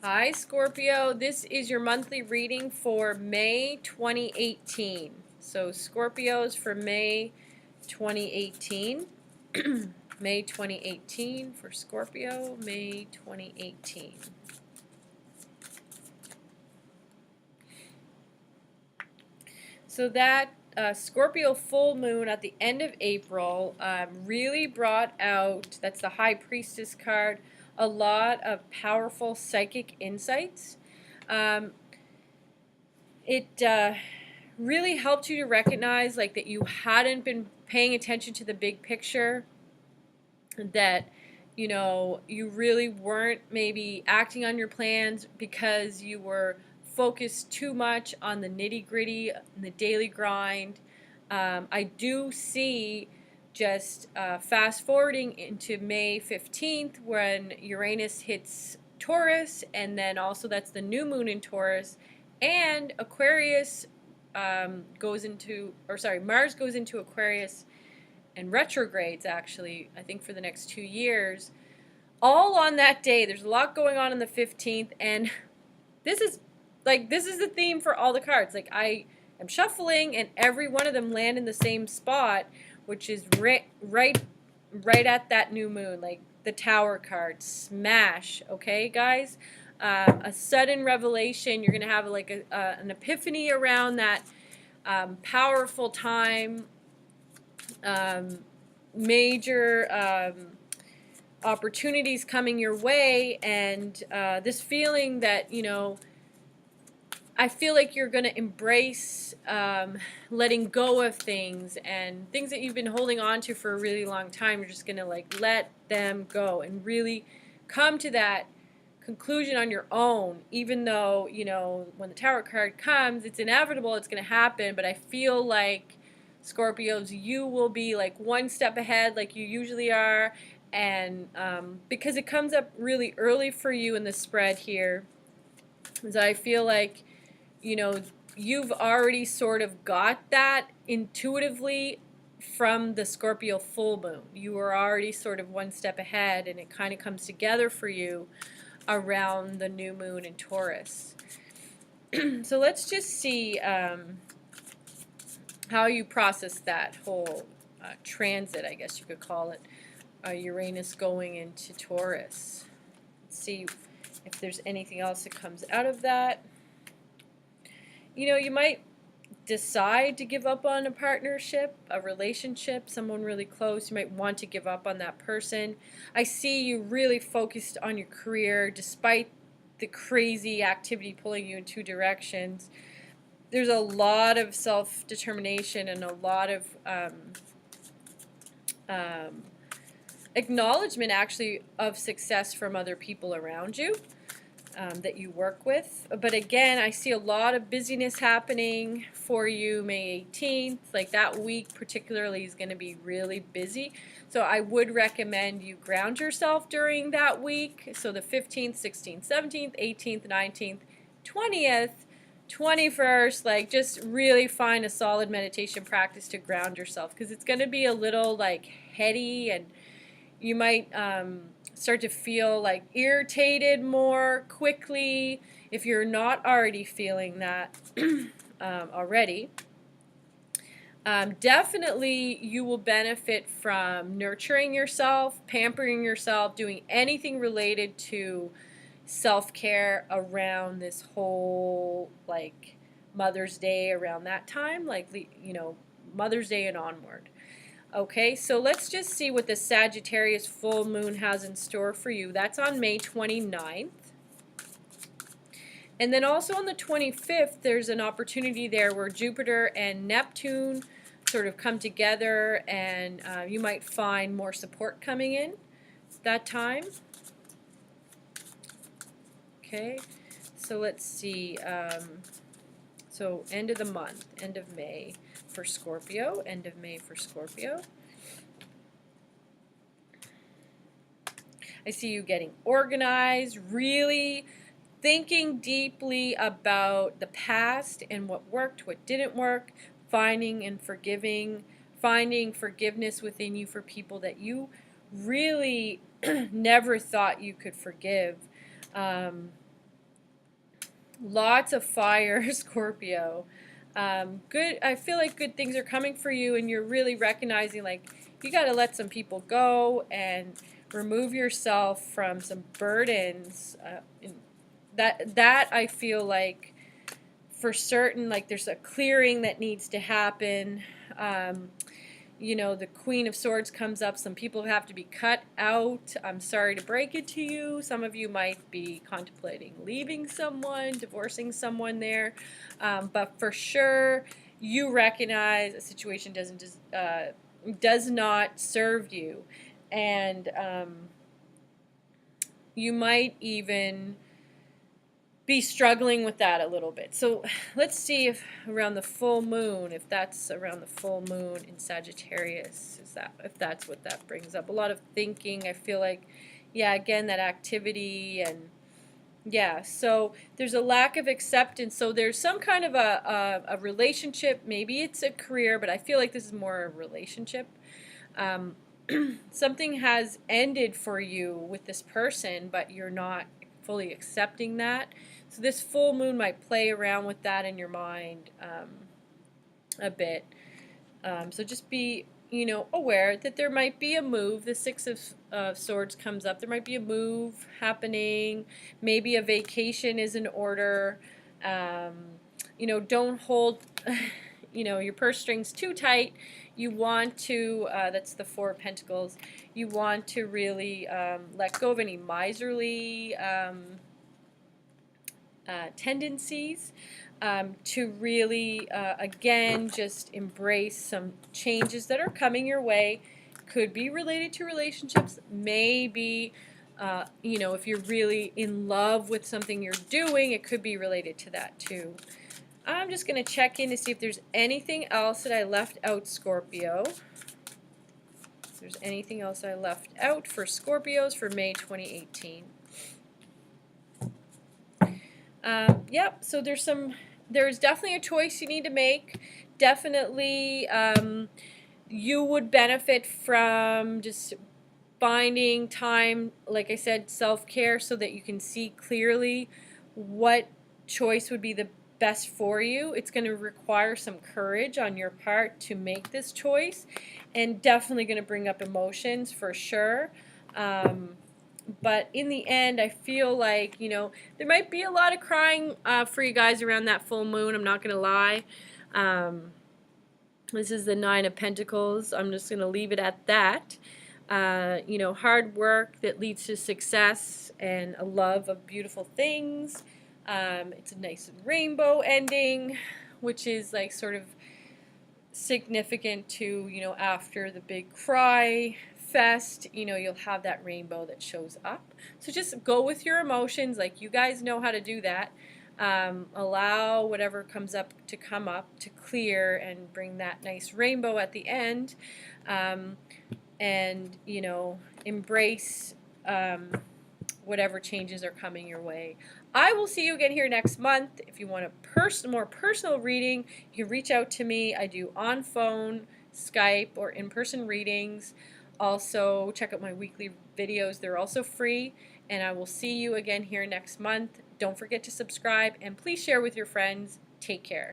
Hi Scorpio, this is your monthly reading for May 2018. So Scorpios for May 2018. May 2018 for Scorpio, May 2018. So that Scorpio full moon at the end of April really brought out, that's the High Priestess card, a lot of powerful psychic insights. It really helped you to recognize like that you hadn't been paying attention to the big picture, that you really weren't maybe acting on your plans because you were focused too much on the nitty-gritty, the daily grind. I do see just fast forwarding into May 15th when Uranus hits Taurus, and then also that's the new moon in Taurus, and Aquarius Mars goes into Aquarius and retrogrades, actually, I think for the next 2 years, all on that day. There's a lot going on the 15th, and this is the theme for all the cards. Like, I am shuffling, and every one of them land in the same spot, which is right at that new moon. Like the Tower card, smash. Okay, guys, a sudden revelation. You're gonna have like an epiphany around that powerful time. Major opportunities coming your way, and this feeling that I feel like you're going to embrace letting go of things, and things that you've been holding on to for a really long time. You're just going to like let them go and really come to that conclusion on your own, even though when the Tower card comes, it's inevitable, it's going to happen. But I feel like Scorpios, you will be like one step ahead, like you usually are, and because it comes up really early for you in the spread here, is I feel like you've already sort of got that intuitively from the Scorpio full moon. You are already sort of one step ahead, and it kind of comes together for you around the new moon in Taurus. So let's just see how you process that whole transit, I guess you could call it, Uranus going into Taurus. Let's see if there's anything else that comes out of that. You might decide to give up on a partnership, a relationship, someone really close. You might want to give up on that person. I see you really focused on your career despite the crazy activity pulling you in two directions. There's a lot of self-determination and a lot of acknowledgement, actually, of success from other people around you that you work with. But again, I see a lot of busyness happening for you May 18th. Like that week particularly is going to be really busy. So I would recommend you ground yourself during that week. So the 15th, 16th, 17th, 18th, 19th, 20th, 21st, like just really find a solid meditation practice to ground yourself, because it's going to be a little like heady, and you might start to feel like irritated more quickly if you're not already feeling that already. Definitely you will benefit from nurturing yourself, pampering yourself, doing anything related to self-care around this whole like Mother's Day, around that time, like Mother's Day and onward. Okay, so let's just see what the Sagittarius full moon has in store for you. That's on May 29th. And then also on the 25th, there's an opportunity there where Jupiter and Neptune sort of come together, and you might find more support coming in that time. Okay, so let's see. So end of the month, end of May for Scorpio, end of May for Scorpio. I see you getting organized, really thinking deeply about the past and what worked, what didn't work, finding and forgiving, finding forgiveness within you for people that you really never thought you could forgive. Lots of fire, Scorpio. Good. I feel like good things are coming for you, and you're really recognizing like you got to let some people go and remove yourself from some burdens. That I feel like for certain, like there's a clearing that needs to happen. You know, the Queen of Swords comes up. Some people have to be cut out. I'm sorry to break it to you. Some of you might be contemplating leaving someone, divorcing someone there. But for sure, you recognize a situation does not serve you. And you might even be struggling with that a little bit. So let's see if around the full moon, if that's around the full moon in Sagittarius, if that's what that brings up. A lot of thinking. I feel like, yeah, again, that activity, and yeah, so there's a lack of acceptance. So there's some kind of a relationship. Maybe it's a career, but I feel like this is more a relationship. Something has ended for you with this person, but you're not fully accepting that. So this full moon might play around with that in your mind a bit. So just be, you know, aware that there might be a move. The Six of Swords comes up. There might be a move happening. Maybe a vacation is in order. You know, don't hold, you know, your purse strings too tight. You want to, that's the Four of Pentacles, you want to really let go of any miserly tendencies, to really, again, just embrace some changes that are coming your way. Could be related to relationships, maybe, you know, if you're really in love with something you're doing, it could be related to that too. I'm just going to check in to see if there's anything else that I left out, Scorpio. If there's anything else I left out for Scorpios for May 2018. Yep, so there's definitely a choice you need to make. Definitely you would benefit from just finding time, like I said, self-care, so that you can see clearly what choice would be the best for you. It's going to require some courage on your part to make this choice, and definitely going to bring up emotions for sure. But in the end, I feel like, you know, there might be a lot of crying for you guys around that full moon. I'm not going to lie. This is the Nine of Pentacles. I'm just going to leave it at that. You know, hard work that leads to success and a love of beautiful things. It's a nice rainbow ending, which is like sort of significant to, you know, after the big cry fest, you know, you'll have that rainbow that shows up. So just go with your emotions, like you guys know how to do that. Allow whatever comes up to come up, to clear, and bring that nice rainbow at the end. And, you know, embrace whatever changes are coming your way. I will see you again here next month. If you want a more personal reading, you can reach out to me. I do on phone, Skype, or in-person readings. Also, check out my weekly videos. They're also free. And I will see you again here next month. Don't forget to subscribe, and please share with your friends. Take care.